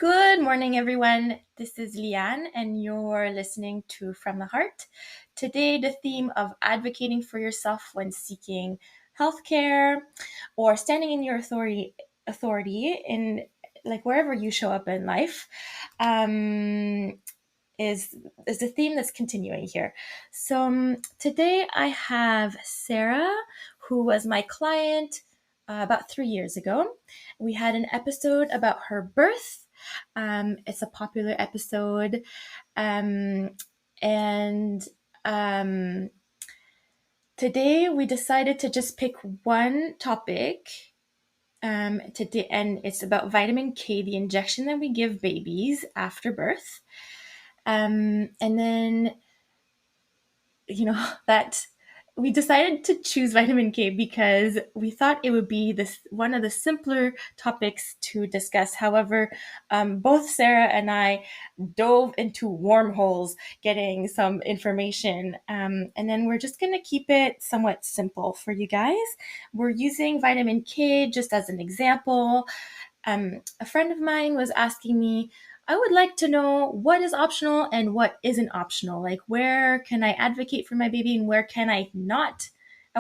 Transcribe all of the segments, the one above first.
Good morning, everyone. This is Leanne, and you're listening to From the Heart. Today, the theme of advocating for yourself when seeking healthcare or standing in your authority in like wherever you show up in life is a theme that's continuing here. So today I have Sara, who was my client about 3 years ago. We had an episode about her birth. It's a popular episode. And today we decided to just pick one topic today, and it's about vitamin K, the injection that we give babies after birth. And then, that we decided to choose vitamin K because we thought it would be one of the simpler topics to discuss. However, both Sara and I dove into wormholes getting some information. And then we're just going to keep it somewhat simple for you guys. We're using vitamin K just as an example. A friend of mine was asking me, I would like to know what is optional and what isn't optional. Like, where can I advocate for my baby and where can I not?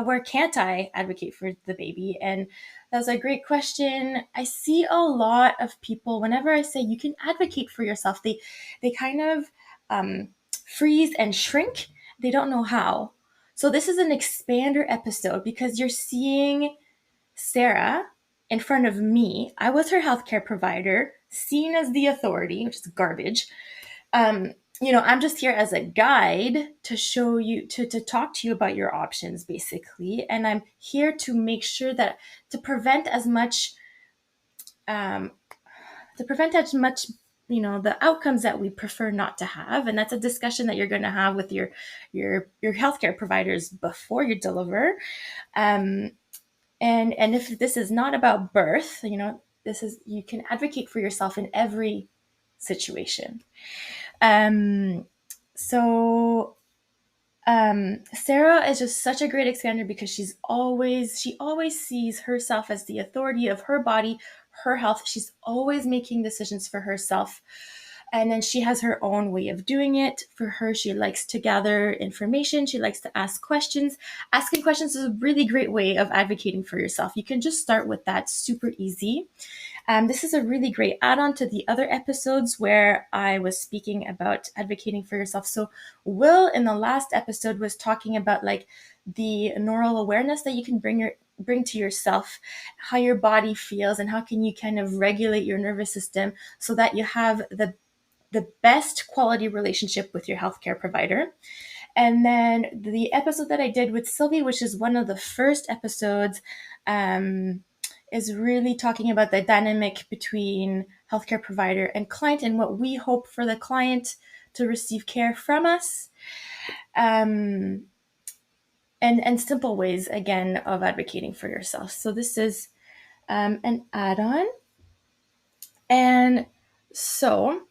Where can't I advocate for the baby? And that was a great question. I see a lot of people, whenever I say you can advocate for yourself, they kind of freeze and shrink. They don't know how. So this is an expander episode because you're seeing Sara in front of me. I was her healthcare provider, seen as the authority, which is garbage. I'm just here as a guide to show you, to talk to you about your options, basically. And I'm here to make sure that to prevent as much, the outcomes that we prefer not to have. And that's a discussion that you're going to have with your healthcare providers before you deliver. And if this is not about birth, you can advocate for yourself in every situation. Sara is just such a great expander because she always sees herself as the authority of her body, her health. She's always making decisions for herself. And then she has her own way of doing it. For her, she likes to gather information. She likes to ask questions. Asking questions is a really great way of advocating for yourself. You can just start with that, super easy. This is a really great add-on to the other episodes where I was speaking about advocating for yourself. So Will, in the last episode, was talking about like the neural awareness that you can bring to yourself, how your body feels, and how can you kind of regulate your nervous system so that you have the best quality relationship with your healthcare provider. And then the episode that I did with Sylvie, which is one of the first episodes, is really talking about the dynamic between healthcare provider and client and what we hope for the client to receive care from us. And simple ways, again, of advocating for yourself. So this is an add-on. And so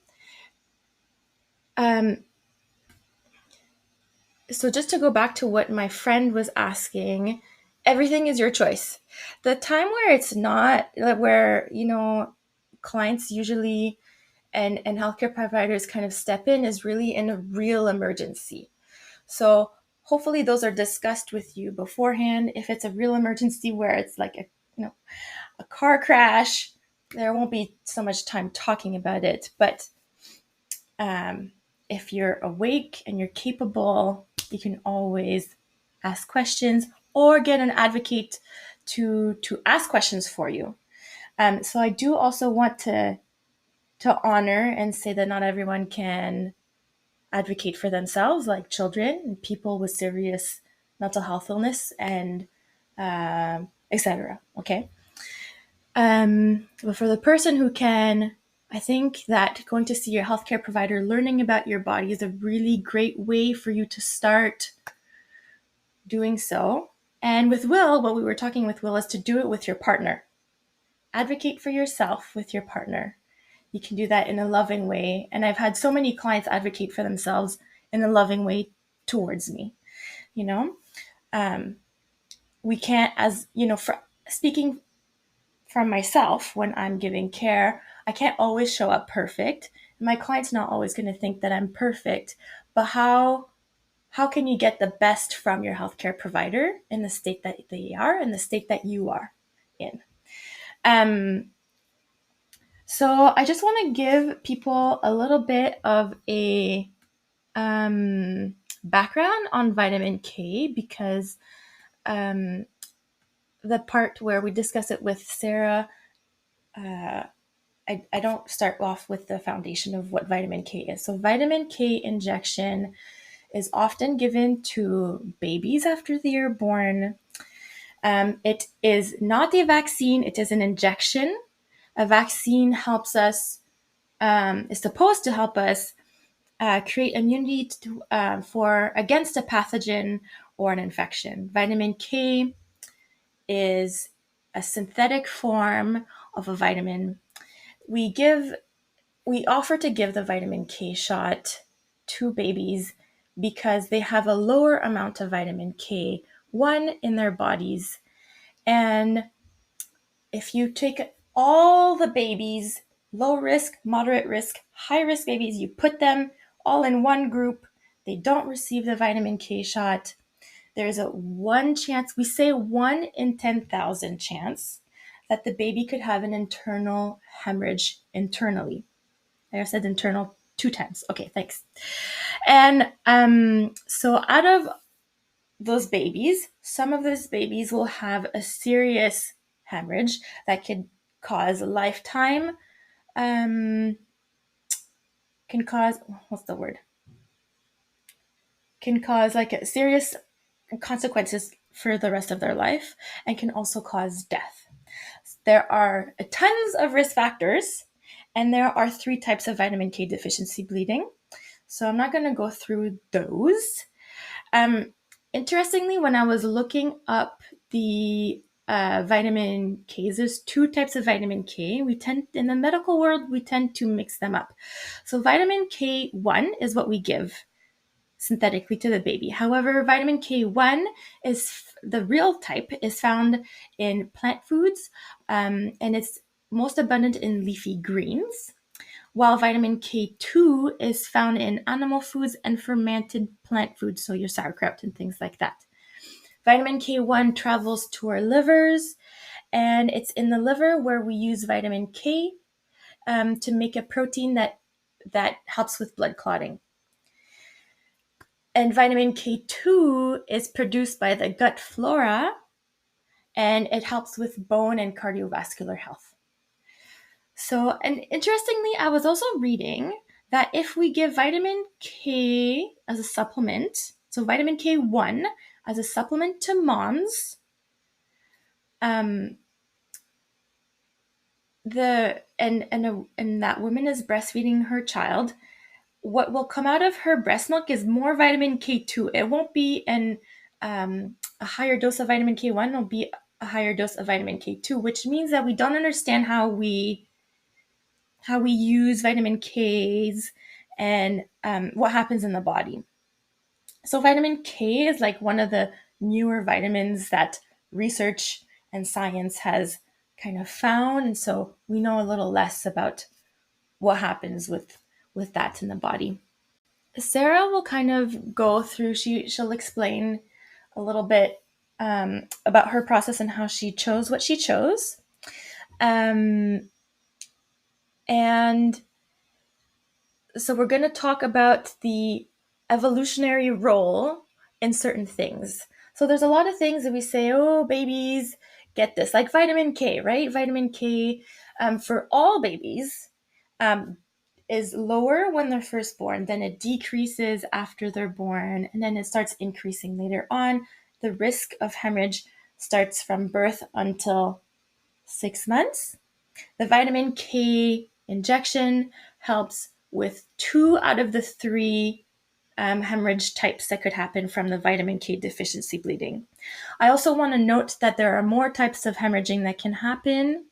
just to go back to what my friend was asking, everything is your choice. The time where it's not, where, clients usually and healthcare providers kind of step in is really in a real emergency. So hopefully those are discussed with you beforehand. If it's a real emergency where it's like a car crash, there won't be so much time talking about it. But if you're awake and you're capable, you can always ask questions or get an advocate to ask questions for you. So I do also want to honor and say that not everyone can advocate for themselves, like children and people with serious mental health illness and etc. Okay. But for the person who can, I think that going to see your healthcare provider, learning about your body is a really great way for you to start doing so. And with Will, what we were talking with Will is to do it with your partner. Advocate for yourself with your partner. You can do that in a loving way. And I've had so many clients advocate for themselves in a loving way towards me. We can't, speaking from myself when I'm giving care. I can't always show up perfect. My client's not always going to think that I'm perfect, but how can you get the best from your healthcare provider in the state that they are, in the state that you are in? So I just want to give people a little bit of a background on vitamin K, because the part where we discuss it with Sara, I don't start off with the foundation of what vitamin K is. So vitamin K injection is often given to babies after they are born. It is not a vaccine, it is an injection. A vaccine helps us, is supposed to help us create immunity for against a pathogen or an infection. Vitamin K is a synthetic form of a vitamin. We offer to give the vitamin K shot to babies because they have a lower amount of vitamin K1 in their bodies. And if you take all the babies, low risk, moderate risk, high risk babies, you put them all in one group, they don't receive the vitamin K shot, there's a 1 chance, we say 1 in 10,000 chance, that the baby could have an internal hemorrhage internally. I said internal 2 times. Okay, thanks. And so out of those babies, some of those babies will have a serious hemorrhage that could cause lifetime, can cause, what's the word? Can cause like a serious consequences for the rest of their life, and can also cause death. There are tons of risk factors, and there are 3 types of vitamin K deficiency bleeding. So I'm not going to go through those. Interestingly, when I was looking up the vitamin K's, there's 2 types of vitamin K. In the medical world, we tend to mix them up. So vitamin K1 is what we give synthetically to the baby. However, vitamin K1 is the real type, is found in plant foods, and it's most abundant in leafy greens, while vitamin K2 is found in animal foods and fermented plant foods, so your sauerkraut and things like that. Vitamin K1 travels to our livers, and it's in the liver where we use vitamin K to make a protein that helps with blood clotting. And vitamin K2 is produced by the gut flora, and it helps with bone and cardiovascular health. So, and interestingly, I was also reading that if we give vitamin K as a supplement, so vitamin K1 as a supplement to moms, and that woman is breastfeeding her child, what will come out of her breast milk is more vitamin K2. It won't be a higher dose of vitamin K1, it'll be a higher dose of vitamin K2, which means that we don't understand how we use vitamin K's and what happens in the body. So vitamin K is like one of the newer vitamins that research and science has kind of found, and so we know a little less about what happens with that in the body. Sara will kind of go through, she'll explain a little bit about her process and how she chose what she chose. And so we're going to talk about the evolutionary role in certain things. So there's a lot of things that we say, oh, babies get this, like vitamin K, right? Vitamin K for all babies is lower when they're first born, then it decreases after they're born, and then it starts increasing later on. The risk of hemorrhage starts from birth until 6 months. The vitamin K injection helps with 2 out of the 3 hemorrhage types that could happen from the vitamin K deficiency bleeding. I also want to note that there are more types of hemorrhaging that can happen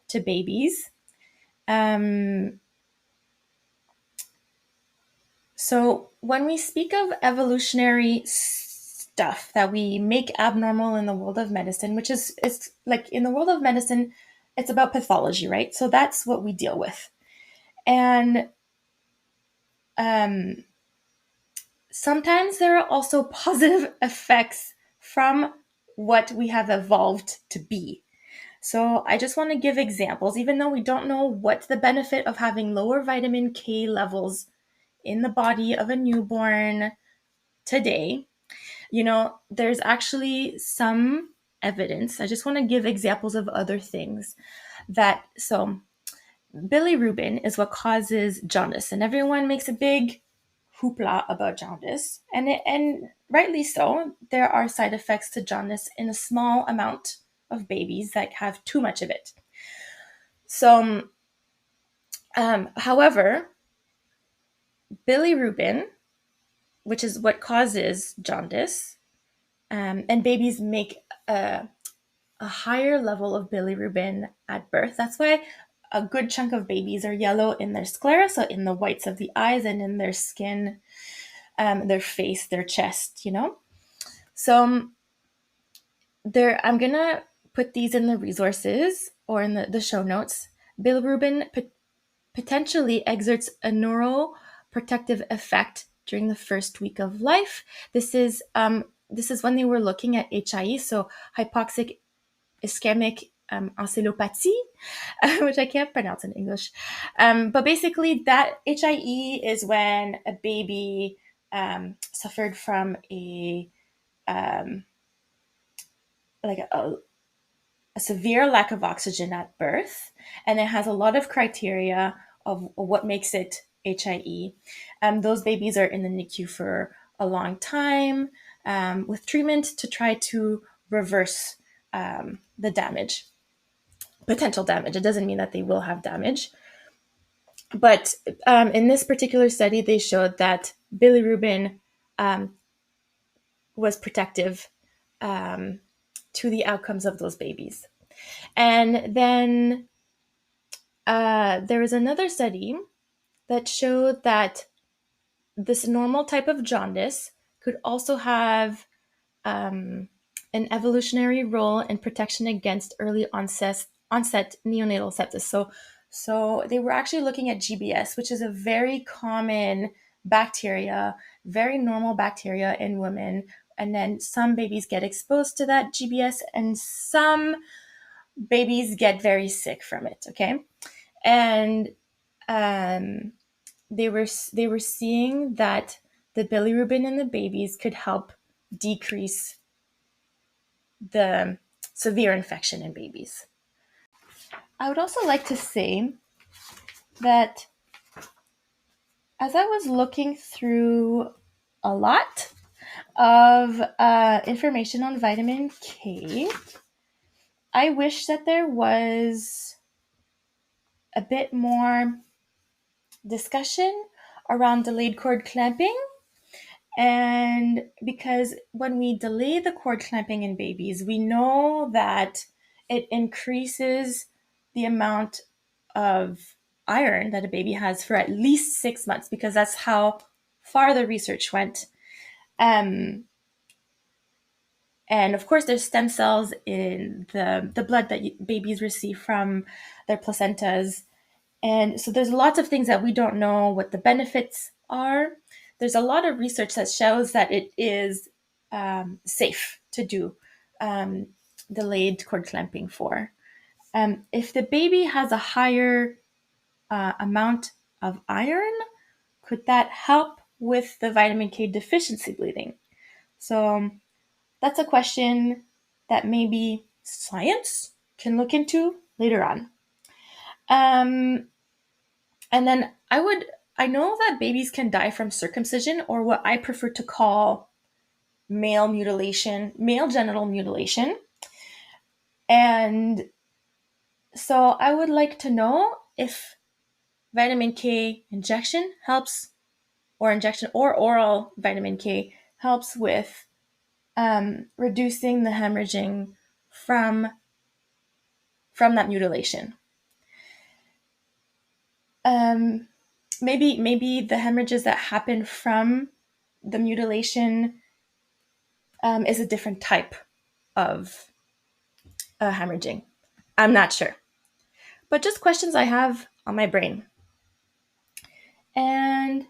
to babies. So when we speak of evolutionary stuff that we make abnormal in the world of medicine, which is like in the world of medicine, it's about pathology, right? So that's what we deal with. And sometimes there are also positive effects from what we have evolved to be. So I just want to give examples, even though we don't know what's the benefit of having lower vitamin K levels in the body of a newborn today. There's actually some evidence. I just want to give examples of other things so bilirubin is what causes jaundice, and everyone makes a big hoopla about jaundice, and rightly so. There are side effects to jaundice in a small amount of babies that have too much of it. So, however, bilirubin, which is what causes jaundice, and babies make a higher level of bilirubin at birth. That's why a good chunk of babies are yellow in their sclera, so in the whites of the eyes, and in their skin, their face, their chest, So I'm going to put these in the resources or in the show notes. Bilirubin potentially exerts a neuroprotective effect during the first week of life. This is when they were looking at HIE, so hypoxic ischemic encephalopathy, which I can't pronounce in English. But basically, that HIE is when a baby suffered from like a severe lack of oxygen at birth, and it has a lot of criteria of what makes it HIE. Those babies are in the NICU for a long time with treatment to try to reverse the damage, potential damage. It doesn't mean that they will have damage. But in this particular study, they showed that bilirubin was protective to the outcomes of those babies. And then there was another study that showed that this normal type of jaundice could also have an evolutionary role in protection against early onset neonatal sepsis. So they were actually looking at GBS, which is a very common bacteria, very normal bacteria in women. And then some babies get exposed to that GBS, and some babies get very sick from it. Okay, and they were seeing that the bilirubin in the babies could help decrease the severe infection in babies. I would also like to say that as I was looking through a lot of information on vitamin K, I wish that there was a bit more discussion around delayed cord clamping. And because when we delay the cord clamping in babies, we know that it increases the amount of iron that a baby has for at least 6 months, because that's how far the research went. And of course, there's stem cells in the blood that babies receive from their placentas. And so there's lots of things that we don't know what the benefits are. There's a lot of research that shows that it is safe to do delayed cord clamping for. If the baby has a higher amount of iron, could that help with the vitamin K deficiency bleeding? So that's a question that maybe science can look into later on. And then I know that babies can die from circumcision, or what I prefer to call male genital mutilation. And so I would like to know if vitamin K injection helps, or injection or oral vitamin K helps with reducing the hemorrhaging from that mutilation. Maybe the hemorrhages that happen from the mutilation is a different type of hemorrhaging. I'm not sure. but just questions I have on my brain. And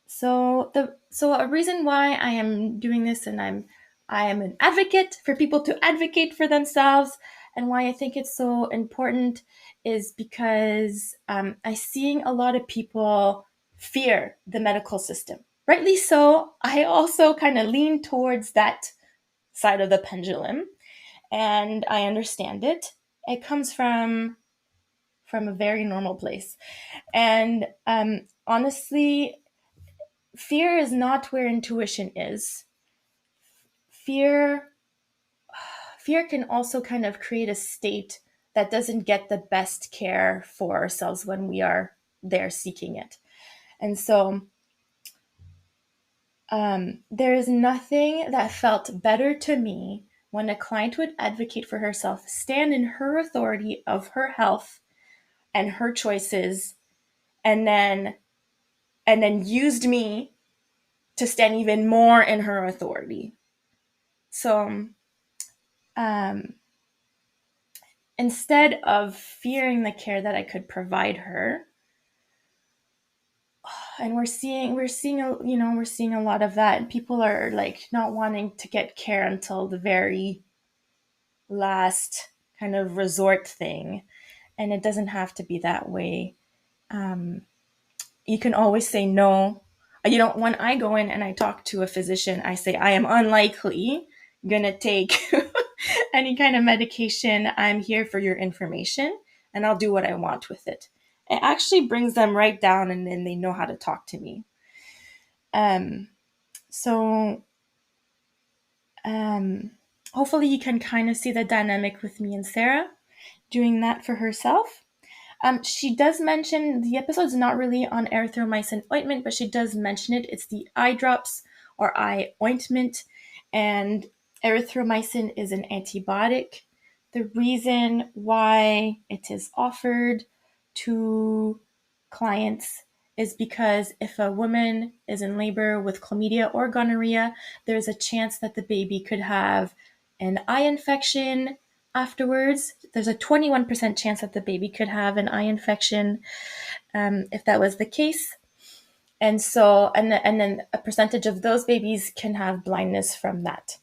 so a reason why I am doing this, and I am an advocate for people to advocate for themselves, and why I think it's so important is because I'm seeing a lot of people fear the medical system. Rightly so. I also kind of lean towards that side of the pendulum, and I understand it. It comes from a very normal place, and honestly, fear is not where intuition is. Fear fear can also kind of create a state that doesn't get the best care for ourselves when we are there seeking it. And so there is nothing that felt better to me when a client would advocate for herself, stand in her authority of her health and her choices, and then used me to stand even more in her authority. So um, instead of fearing the care that I could provide her, and we're seeing a lot of that. People are like not wanting to get care until the very last kind of resort thing, and it doesn't have to be that way. Um, you can always say no. When I go in and I talk to a physician, I say I am unlikely gonna take any kind of medication. I'm here for your information, and I'll do what I want with it. It actually brings them right down, and then they know how to talk to me. Um, so um, hopefully you can kind of see the dynamic with me and Sara doing that for herself. She does mention the episode's not really on erythromycin ointment, but she does mention it. It's the eye drops or eye ointment, and erythromycin is an antibiotic. The reason why it is offered to clients is because if a woman is in labor with chlamydia or gonorrhea, there's a chance that the baby could have an eye infection afterwards. There's a 21% chance that the baby could have an eye infection if that was the case. And so, and then a percentage of those babies can have blindness from that.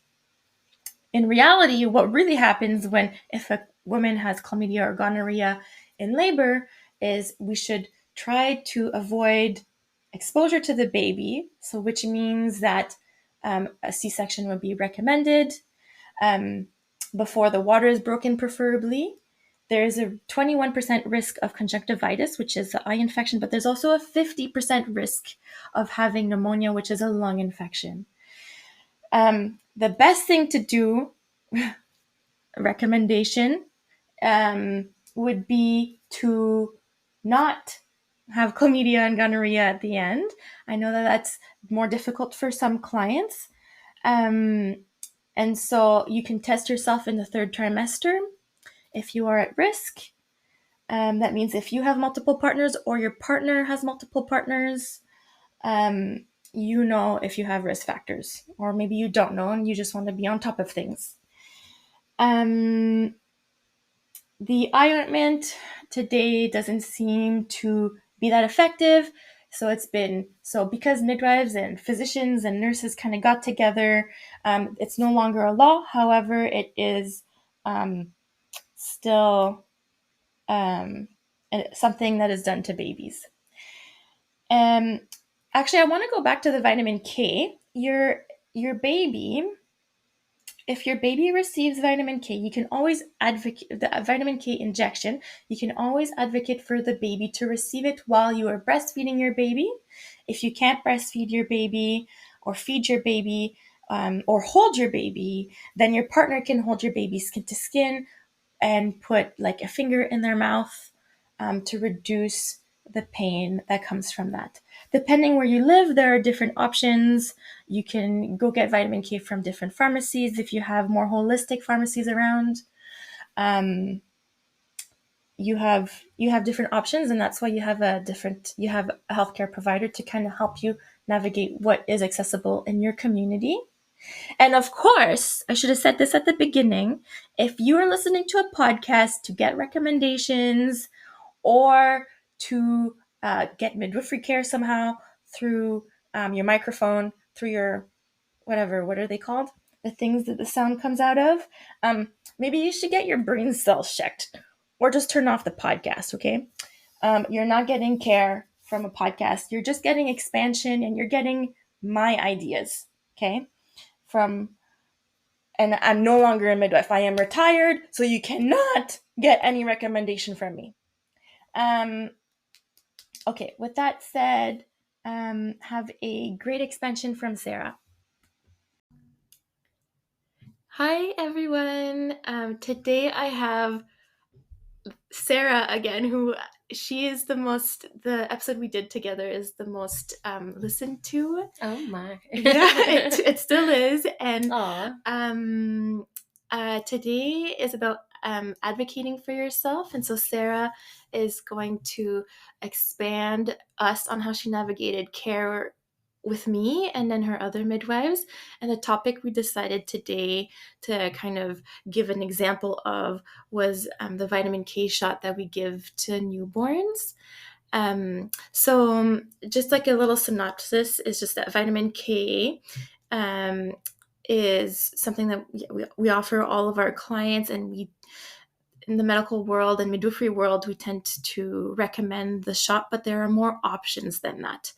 In reality, what really happens if a woman has chlamydia or gonorrhea in labor is we should try to avoid exposure to the baby, so which means that a C-section would be recommended before the water is broken, preferably. There is a 21% risk of conjunctivitis, which is an eye infection, but there's also a 50% risk of having pneumonia, which is a lung infection. The best thing to do, recommendation, would be to not have chlamydia and gonorrhea at the end. I know that that's more difficult for some clients. And so you can test yourself in the third trimester if you are at risk. That means if you have multiple partners or your partner has multiple partners, you know if you have risk factors, or maybe you don't know and you just want to be on top of things. The eye ointment today doesn't seem to be that effective. So because midwives and physicians and nurses kind of got together, it's no longer a law. However, it is still something that is done to babies. Actually, I want to go back to the vitamin K. Your baby, if your baby receives vitamin K, you can always advocate the vitamin K injection. You can always advocate for the baby to receive it while you are breastfeeding your baby. If you can't breastfeed your baby or feed your baby or hold your baby, then your partner can hold your baby skin to skin and put like a finger in their mouth to reduce the pain that comes from that. Depending where you live, there are different options. You can go get vitamin K from different pharmacies if you have more holistic pharmacies around. You have different options, and that's why you have a healthcare provider to kind of help you navigate what is accessible in your community. And of course, I should have said this at the beginning. If you are listening to a podcast to get recommendations or to get midwifery care somehow through your microphone, through your whatever, what are they called? The things that the sound comes out of. Maybe you should get your brain cells checked or just turn off the podcast, okay? You're not getting care from a podcast. You're just getting expansion and you're getting my ideas, okay? And I'm no longer a midwife. I am retired, so you cannot get any recommendation from me. Okay, with that said, have a great expansion from Sara. Hi, everyone. Today I have Sara again, who the episode we did together is the most listened to. Oh my. Yeah, it still is. And today is about advocating for yourself. And so Sara is going to expand us on how she navigated care with me and then her other midwives. And the topic we decided today to kind of give an example of was the vitamin K shot that we give to newborns. So just like a little synopsis is just that vitamin K is something that we offer all of our clients, and we in the medical world and midwifery world, we tend to recommend the shot, but there are more options than that.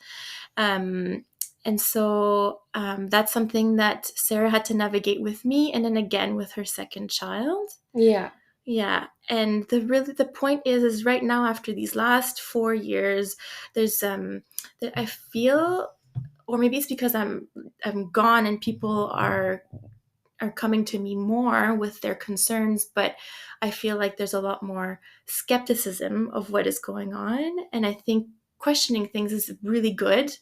And so that's something that Sara had to navigate with me, and then again with her second child. Yeah. Yeah. And the point is right now, after these last 4 years, there's that I feel, or maybe it's because I'm gone and people are coming to me more with their concerns, but I feel like there's a lot more skepticism of what is going on. And I think questioning things is really good.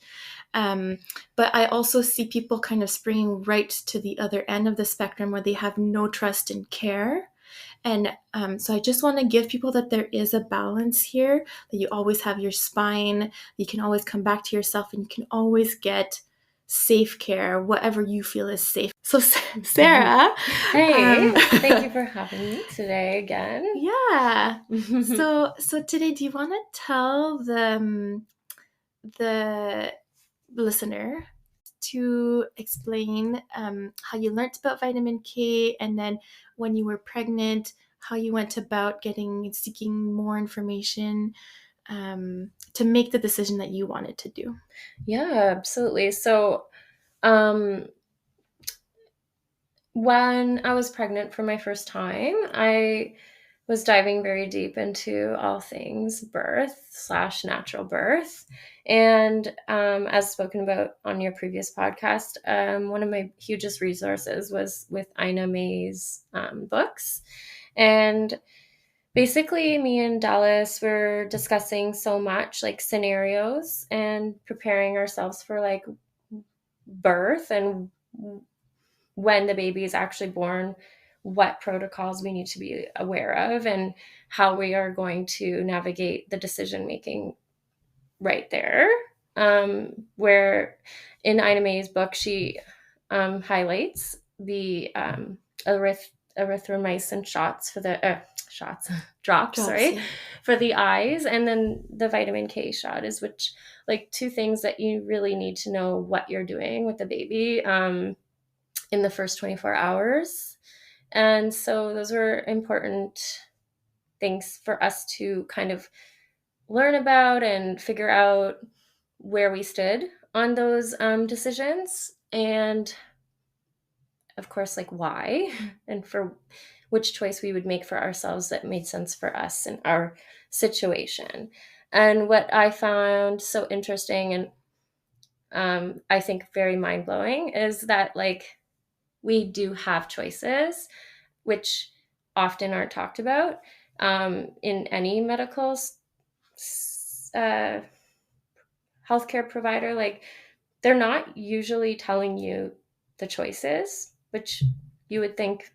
But I also see people kind of springing right to the other end of the spectrum where they have no trust in care. And so I just want to give people that there is a balance here, that you always have your spine, you can always come back to yourself, and you can always get safe care, whatever you feel is safe. So Sara. Hey, thank you for having me today again. Yeah. So today, do you want to tell the listener to explain how you learned about vitamin K, and then when you were pregnant, how you went about seeking more information to make the decision that you wanted to do? Yeah, absolutely. So, when I was pregnant for my first time, I was diving very deep into all things birth/natural birth. And as spoken about on your previous podcast, one of my hugest resources was with Ina May's books. And basically, me and Dallas were discussing so much like scenarios and preparing ourselves for like birth and when the baby is actually born, what protocols we need to be aware of and how we are going to navigate the decision making right there. Where in Ina May's book, she highlights the erythromycin shots for the drops, Yeah. for the eyes, and then the vitamin K shot is which like two things that you really need to know what you're doing with the baby in the first 24 hours. And so those were important things for us to kind of learn about and figure out where we stood on those decisions, and of course like why and for which choice we would make for ourselves that made sense for us in our situation. And what I found so interesting and I think very mind-blowing is that like we do have choices which often aren't talked about in any medical healthcare provider. Like they're not usually telling you the choices, which you would think,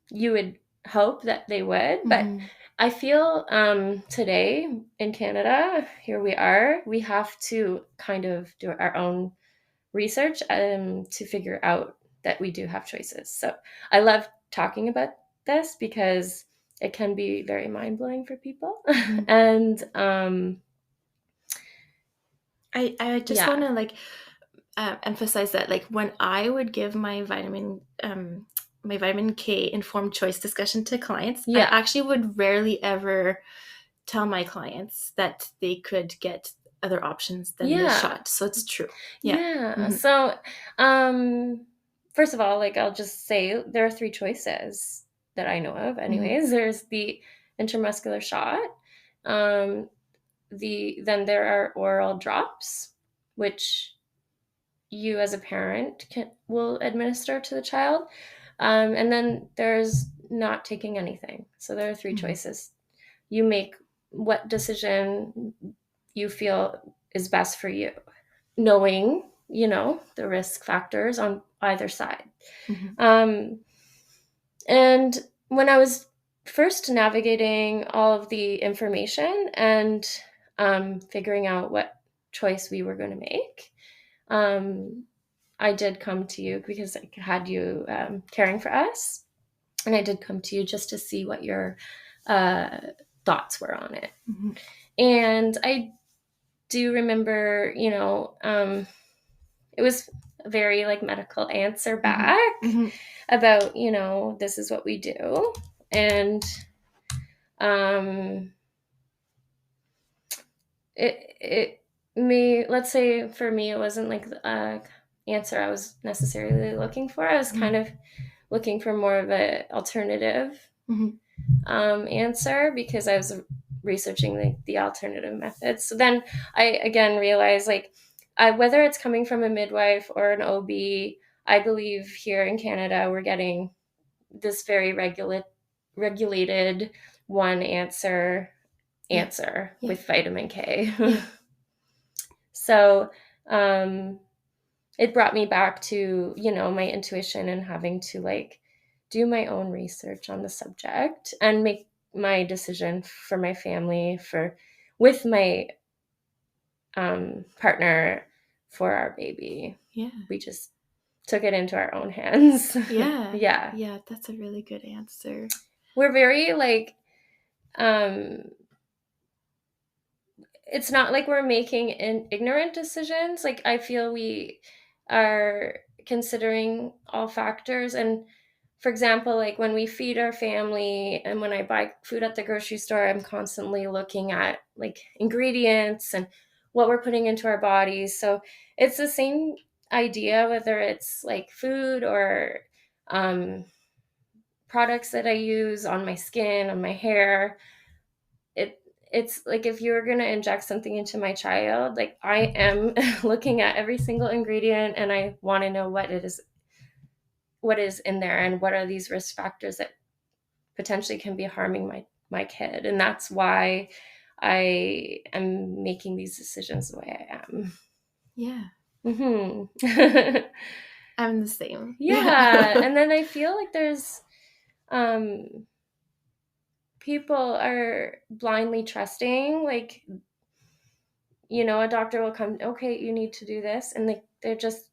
you would hope that they would. But I feel today in Canada, here we are, we have to kind of do our own research to figure out that we do have choices. So I love talking about this because it can be very mind-blowing for people. Mhm. And I just want yeah. to like emphasize that like when I would give my vitamin K informed choice discussion to clients, I Yeah. actually would rarely ever tell my clients that they could get other options than the Yeah. shot. So it's true. Yeah. Yeah. Mhm. So first of all, like I'll just say there are 3 choices that I know of Mhm. anyways. There's the intramuscular shot. Um then there are oral drops, which you as a parent will administer to the child. And then there's not taking anything. So there are 3 Mhm. choices. You make what decision you feel is best for you, knowing, the risk factors on either side. Mhm. Um, and when I was first navigating all of the information and figuring out what choice we were going to make, um, I did come to you because I had you caring for us. And I did come to you just to see what your uh, thoughts were on it. Mhm. And I do remember, it was a very like medical answer Mhm. back Mhm. about, this is what we do. And um, it may, let's say for me, it wasn't like the answer I was necessarily looking for. I was kind Mhm. of looking for more of an alternative Mhm. answer because I was researching the alternative methods. So then I again realized like whether it's coming from a midwife or an OB, I believe here in Canada we're getting this very regulated one Yeah. answer Yeah. with vitamin K. Yeah. So um, it brought me back to, my intuition and having to like do my own research on the subject and make my decision for my family, for with my partner, for our baby. Yeah. We just took it into our own hands. Yeah. Yeah. Yeah. That's a really good answer. We're very like um it's not like we're making ignorant decisions. Like I feel we are considering all factors. And for example, like when we feed our family and when I buy food at the grocery store, I'm constantly looking at like ingredients and what we're putting into our bodies. So it's the same idea, whether it's like food or um, products that I use on my skin, on my hair. It's like if you were going to inject something into my child, like I am looking at every single ingredient and I want to know what is in there and what are these risk factors that potentially can be harming my kid. And that's why I am making these decisions the way I am. Yeah. Hmm. I'm the same. Yeah. Yeah. And then I feel like there's people are blindly trusting, like, a doctor will come, okay, you need to do this, and they're just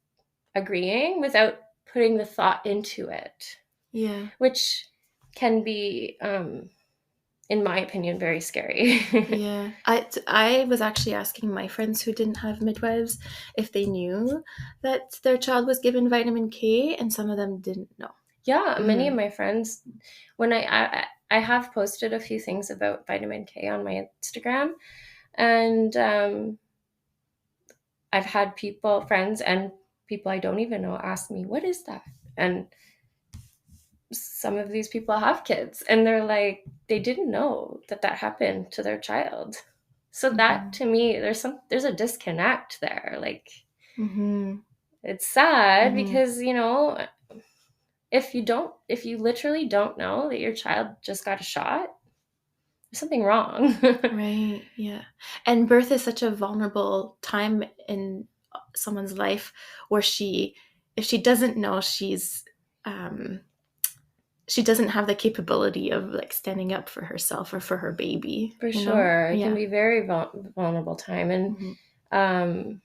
agreeing without putting the thought into it, Yeah. which can be in my opinion very scary. Yeah. I was actually asking my friends who didn't have midwives if they knew that their child was given vitamin K, and some of them didn't know. Yeah, many of Mhm. my friends, when I have posted a few things about vitamin K on my Instagram, and I've had friends and people I don't even know ask me, what is that? And some of these people have kids and they're like, they didn't know that happened to their child. So that Mhm. to me, there's a disconnect there. Like Mhm. it's sad Mhm. because, if you literally don't know that your child just got a shot, there's something wrong. Right. Yeah. And birth is such a vulnerable time in someone's life where if she doesn't know, um, she doesn't have the capability of like standing up for herself or for her baby, For you know? sure. It can Yeah. be very vulnerable time. And Mhm. um,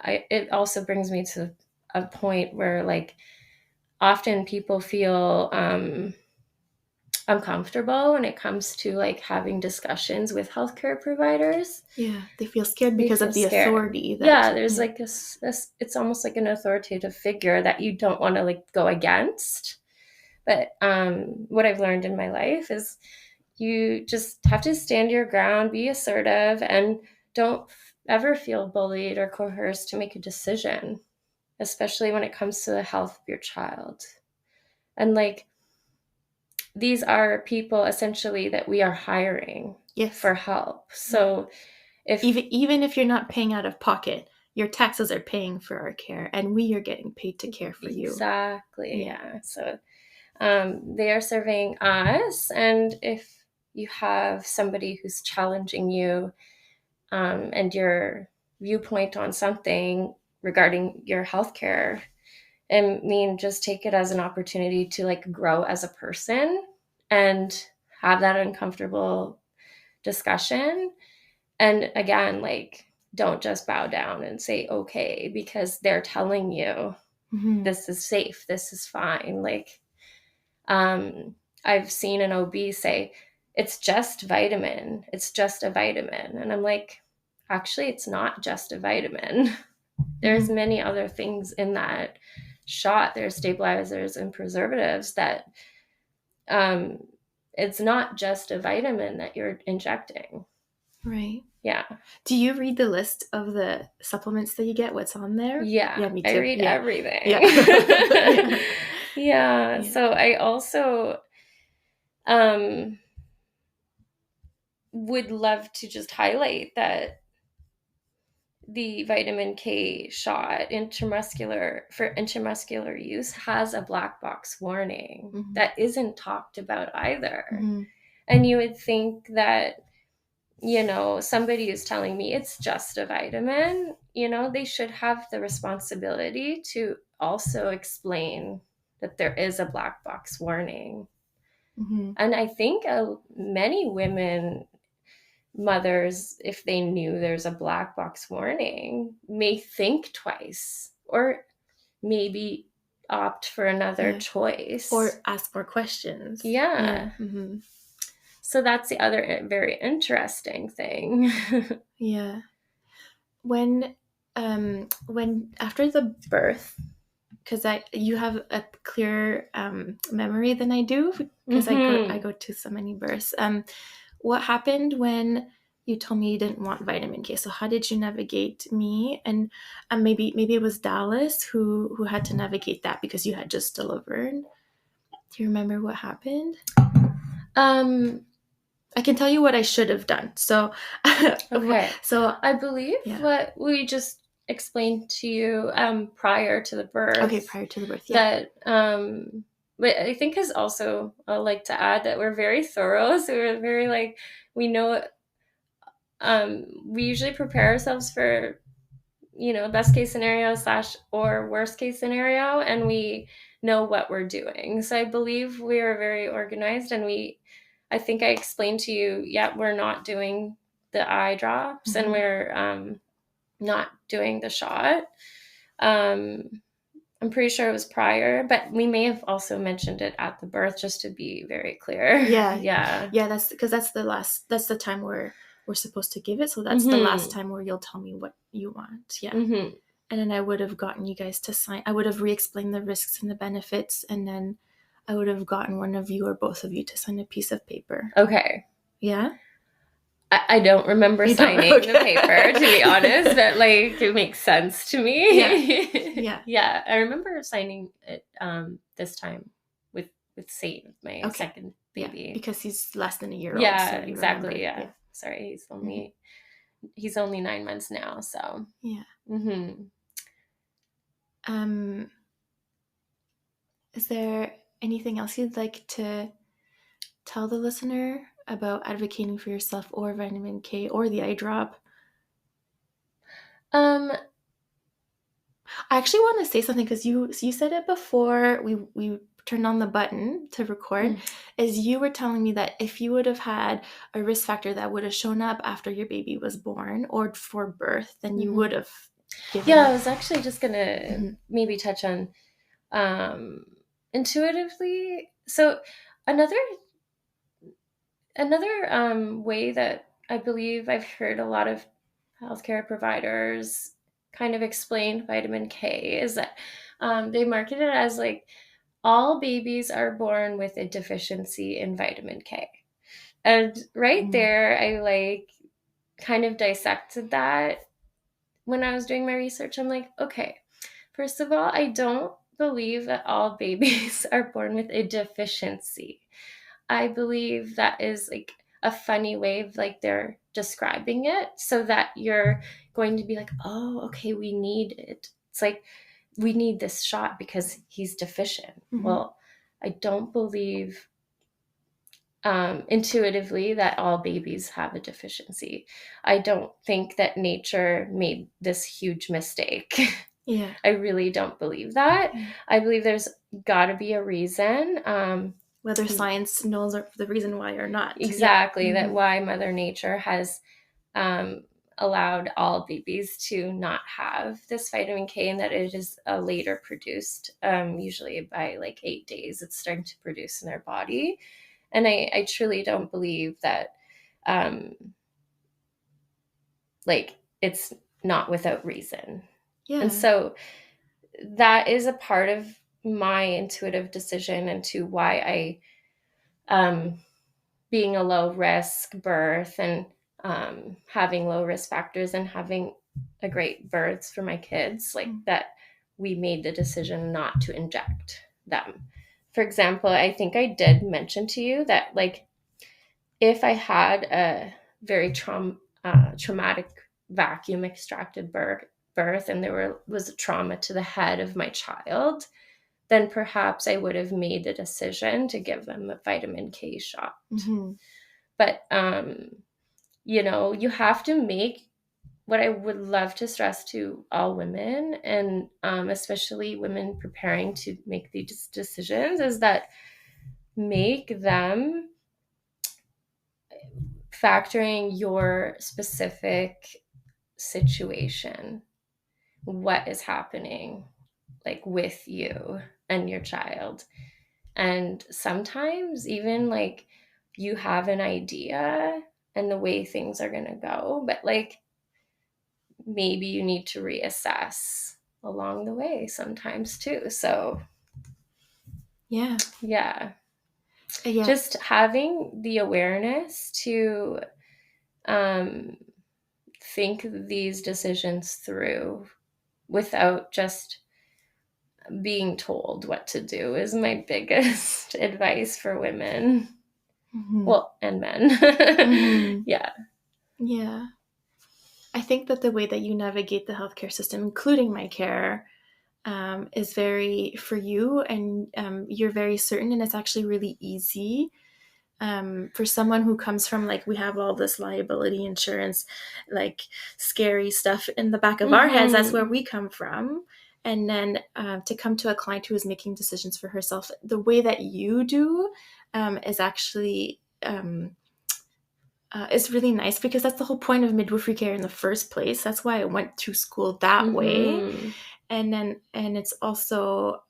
it also brings me to a point where like often people feel uncomfortable when it comes to like having discussions with healthcare providers. Yeah, they feel scared They because feel of the scared. authority. There's like this, it's almost like an authoritative figure that you don't want to like go against. But what I've learned in my life is you just have to stand your ground, be assertive, and don't ever feel bullied or coerced to make a decision, especially when it comes to the health of your child. And like, these are people essentially that we are hiring for help. So if even if you're not paying out of pocket, your taxes are paying for our care, and we are getting paid to care for you. Exactly. Yeah. So they are serving us, and if you have somebody who's challenging you and your viewpoint on something regarding your healthcare, I mean, just take it as an opportunity to like grow as a person and have that uncomfortable discussion. And again, like, don't just bow down and say okay because they're telling you this is safe, this is fine. Like, I've seen an OB say, it's just vitamin, it's just a vitamin. And I'm like, actually, it's not just a vitamin. There's many other things in that shot. There's stabilizers and preservatives that it's not just a vitamin that you're injecting. Right. Yeah. Do you read the list of the supplements that you get? What's on there? Yeah, me too. I read everything. Yeah. Yeah. So I also would love to just highlight that the vitamin K shot for intramuscular use has a black box warning that isn't talked about either. And you would think that, you know, somebody is telling me it's just a vitamin, you know, they should have the responsibility to also explain that there is a black box warning. And I think many women, mothers, if they knew there's a black box warning, may think twice or maybe opt for another choice. Or ask more questions. Yeah. So that's the other very interesting thing. Yeah. When after the birth, because you have a clearer memory than I do, because I go to so many births. What happened when you told me you didn't want vitamin K? So how did you navigate me? And maybe it was Dallas who had to navigate that because you had just delivered. Do you remember what happened? I can tell you what I should have done. So okay. So I believe what we just explained to you prior to the birth. Okay, prior to the birth. Yeah. That but I think is also, I'd like to add that we're very thorough. So we're very like, we know we usually prepare ourselves for, you know, best case scenario / or worst case scenario, and we know what we're doing. So I believe we are very organized, and I think I explained to you, we're not doing the eye drops and we're not doing the shot. I'm pretty sure it was prior, but we may have also mentioned it at the birth just to be very clear. Yeah. That's because that's the time where we're supposed to give it. So that's the last time where you'll tell me what you want. Yeah. And then I would have gotten you guys to sign. I would have re-explained the risks and the benefits, and then I would have gotten one of you or both of you to sign a piece of paper. Okay. Yeah. I don't remember signing the paper, to be honest, but like it makes sense to me. Yeah. I remember signing it this time with Satan, my second baby, because he's less than a year old. Yeah, so exactly. Yeah. Sorry, he's only 9 months now. So yeah. Is there anything else you'd like to tell the listener about advocating for yourself or vitamin K or the eye drop? I actually want to say something because you said it before we turned on the button to record, is you were telling me that if you would have had a risk factor that would have shown up after your baby was born or for birth, then you would have Yeah, I given. was actually just gonna Mhm. maybe touch on um, intuitively. So another way that I believe I've heard a lot of healthcare providers kind of explain vitamin K is that they market it as like all babies are born with a deficiency in vitamin K. And right Mhm. there, I like kind of dissected that when I was doing my research. I'm like, okay, first of all, I don't believe that all babies are born with a deficiency. I believe that is like a funny way of like they're describing it so that you're going to be like, oh, okay, we need it. It's like we need this shot because he's deficient. Mhm. Well, I don't believe intuitively that all babies have a deficiency. I don't think that nature made this huge mistake. Yeah. I really don't believe that. Yeah. I believe there's got to be a reason. Whether science knows the reason why or not. Yeah. Exactly, that Mhm. why Mother Nature has um, allowed all babies to not have this vitamin K, and that it is later produced, usually by like 8 days, it's starting to produce in their body. And I truly don't believe that, um, like, it's not without reason. And Yeah. so that is a part of my intuitive decision into why um, being a low risk birth and having low risk factors and having a great births for my kids, like Mm. that we made the decision not to inject them. For example, I think I did mention to you that like if I had a very traumatic vacuum extracted birth and was a trauma to the head of my child, then perhaps I would have made the decision to give them a vitamin K shot. Mhm. But you have to make what I would love to stress to all women, and especially women preparing to make these decisions, is that make them factoring your specific situation, what is happening like with you and your child. And sometimes even like you have an idea and the way things are going to go, but like maybe you need to reassess along the way sometimes too. So, Yeah. yeah, Yeah. just having the awareness to um, think these decisions through without just being told what to do is my biggest advice for women. Mhm. Well, and men. Mhm. Yeah. Yeah. I think that the way that you navigate the healthcare system, including my care, is very for you, and you're very certain, and it's actually really easy. For someone who comes from like we have all this liability insurance, like scary stuff in the back of our heads. That's where Mm-hmm. we come from. And then to come to a client who is making decisions for herself, the way that you do is actually is really nice because that's the whole point of midwifery care in the first place. That's why I went to school that way. Mm-hmm. And it's also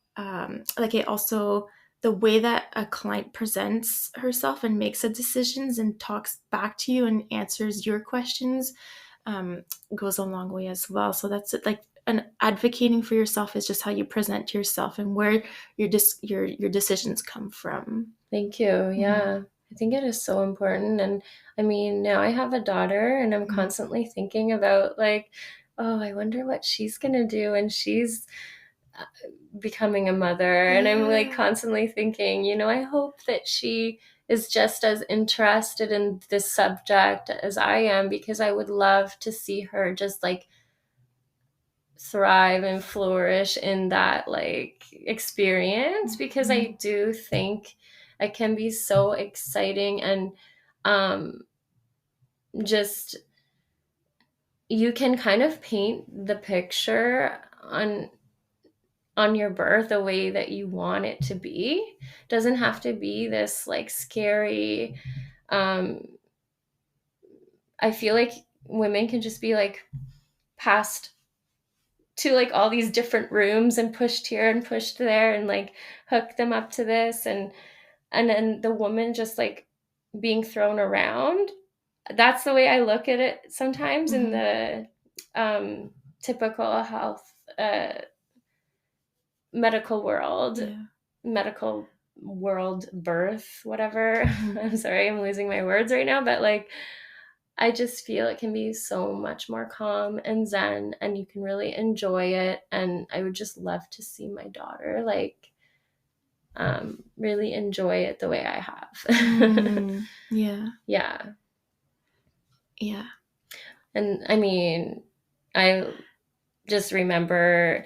like it also the way that a client presents herself and makes a decisions and talks back to you and answers your questions um, goes a long way as well. So that's it. Like an advocating for yourself is just how you present yourself and where your decisions come from. Thank you. Mhm. Yeah. I think it is so important. And I mean, now I have a daughter and I'm Mhm. constantly thinking about, like, oh, I wonder what she's going to do when she's uh, becoming a mother. And I'm like Yeah. constantly thinking, I hope that she is just as interested in this subject as I am, because I would love to see her just like thrive and flourish in that like experience, because I Mhm. do think it can be so exciting and um just you can kind of paint the picture on your birth the way that you want it to be. Doesn't have to be this like scary. um I feel like women can just be like past to like all these different rooms and pushed here and pushed there and like hooked them up to this, and then the woman just like being thrown around. That's the way I look at it sometimes in the typical health medical world. Medical world birth, whatever. I'm sorry, I'm losing my words right now, but like I just feel it can be so much more calm and zen, and you can really enjoy it. And I would just love to see my daughter like really enjoy it the way I have. Yeah. And I mean, I just remember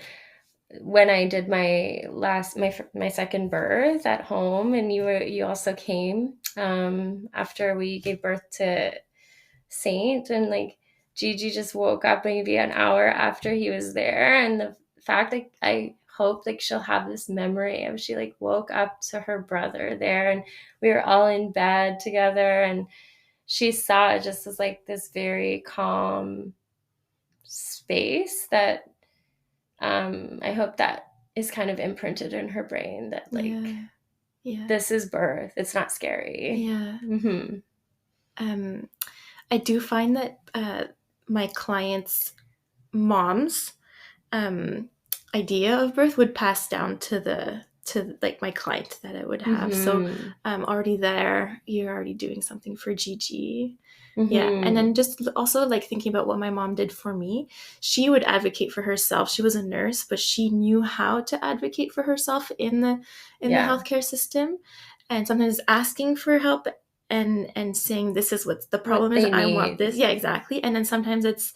when I did my second birth at home, and you also came after we gave birth to Saint, and like Gigi just woke up maybe an hour after he was there, and the fact like I hope like she'll have this memory of she like woke up to her brother there, and we were all in bed together, and she saw it just as like this very calm space that I hope that is kind of imprinted in her brain that like this is birth, it's not scary. I do find that my clients' moms' idea of birth would pass down to like my client that I would have. So already there, you're already doing something for Gigi. And then just also like thinking about what my mom did for me, she would advocate for herself. She was a nurse, but she knew how to advocate for herself in the healthcare system, and sometimes asking for help and saying this is what the problem is, I want this. Exactly. And then sometimes it's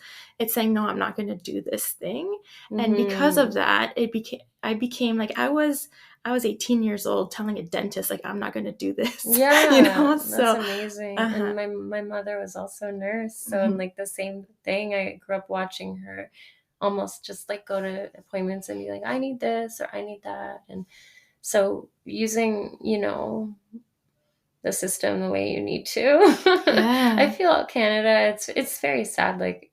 saying no, I'm not going to do this thing. And because of that, I became like I was 18 years old telling a dentist like I'm not going to do this. That's amazing. And my mother was also a nurse, so and like the same thing, I grew up watching her almost just like go to appointments and be like I need this or I need that. And so using the system the way you need to. I feel Canada, it's very sad like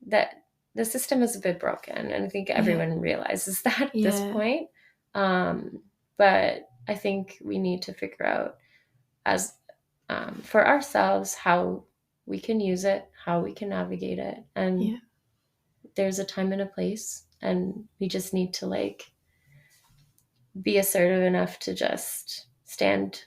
that the system is a bit broken, and I think everyone realizes that at this point. But I think we need to figure out as for ourselves how we can use it, how we can navigate it, and there's a time and a place, and we just need to like be assertive enough to just stand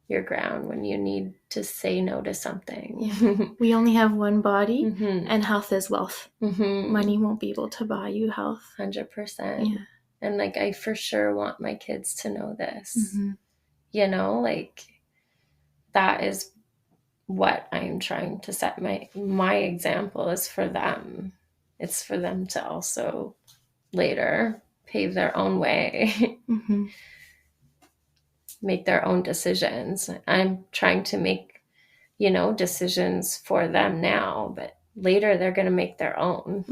your ground when you need to say no to something. We only have one body, and health is wealth. Money won't be able to buy you health. 100%. And like I for sure want my kids to know this. Like that is what I'm trying to set my example is for them. It's for them to also later pave their own way. Make their own decisions. I'm trying to make, decisions for them now, but later they're going to make their own.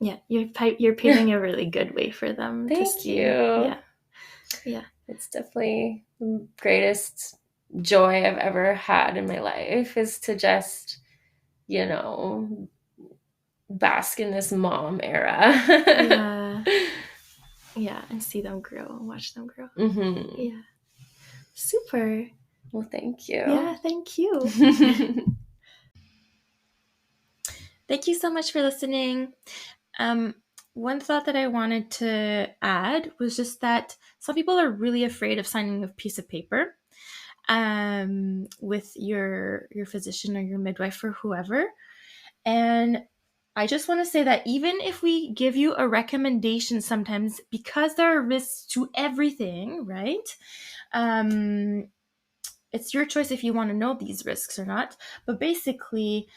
You're paving a really good way for them. Thank you. It's definitely the greatest joy I've ever had in my life is to just, bask in this mom era. And see them grow and watch them grow. Super. Well, thank you. Thank you. Thank you so much for listening. One thought that I wanted to add was just that some people are really afraid of signing a piece of paper with your physician or your midwife or whoever. And I just want to say that even if we give you a recommendation sometimes, because there are risks to everything, right? It's your choice if you want to know these risks or not. But basically,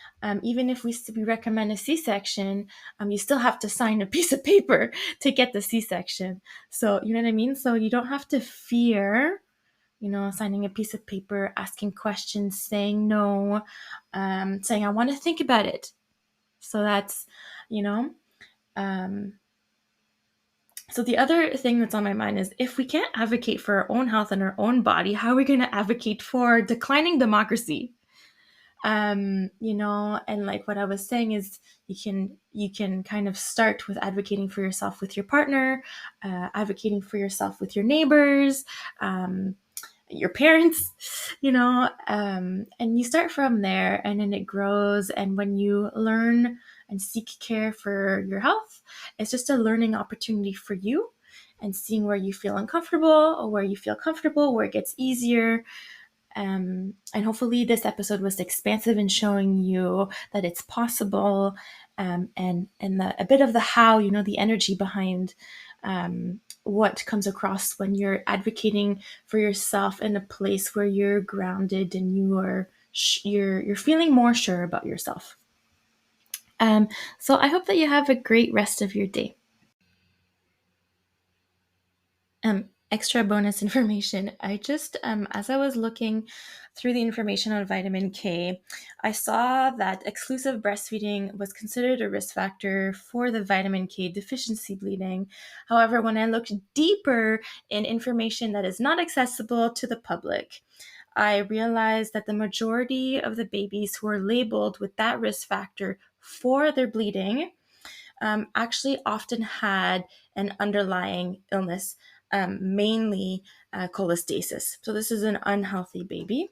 even if we recommend a C-section, you still have to sign a piece of paper to get the C-section. So, you know what I mean? So you don't have to fear, signing a piece of paper, asking questions, saying no, saying, I want to think about it. So that's, so the other thing that's on my mind is if we can't advocate for our own health and our own body, how are we going to advocate for declining democracy? And like what I was saying is you can kind of start with advocating for yourself with your partner, advocating for yourself with your neighbors, your parents, and you start from there, and then it grows. And when you learn and seek care for your health, it's just a learning opportunity for you, and seeing where you feel uncomfortable or where you feel comfortable, where it gets easier. And hopefully this episode was expansive in showing you that it's possible, and a bit of the how, the energy behind what comes across when you're advocating for yourself in a place where you're grounded and you're feeling more sure about yourself. So I hope that you have a great rest of your day. Extra bonus information. I just, as I was looking through the information on vitamin K, I saw that exclusive breastfeeding was considered a risk factor for the vitamin K deficiency bleeding. However, when I looked deeper in information that is not accessible to the public, I realized that the majority of the babies who are labeled with that risk factor for their bleeding actually often had an underlying illness, mainly cholestasis. So this is an unhealthy baby.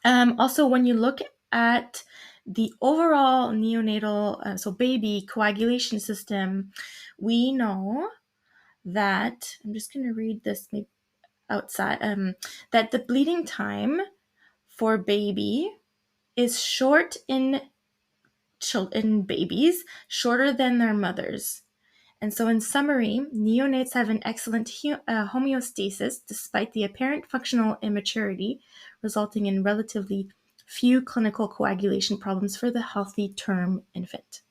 Also, when you look at the overall neonatal, so baby coagulation system, we know that, I'm just going to read this maybe outside, that the bleeding time for baby is short in babies, shorter than their mothers. And so, in summary, neonates have an excellent homeostasis despite the apparent functional immaturity, resulting in relatively few clinical coagulation problems for the healthy term infant.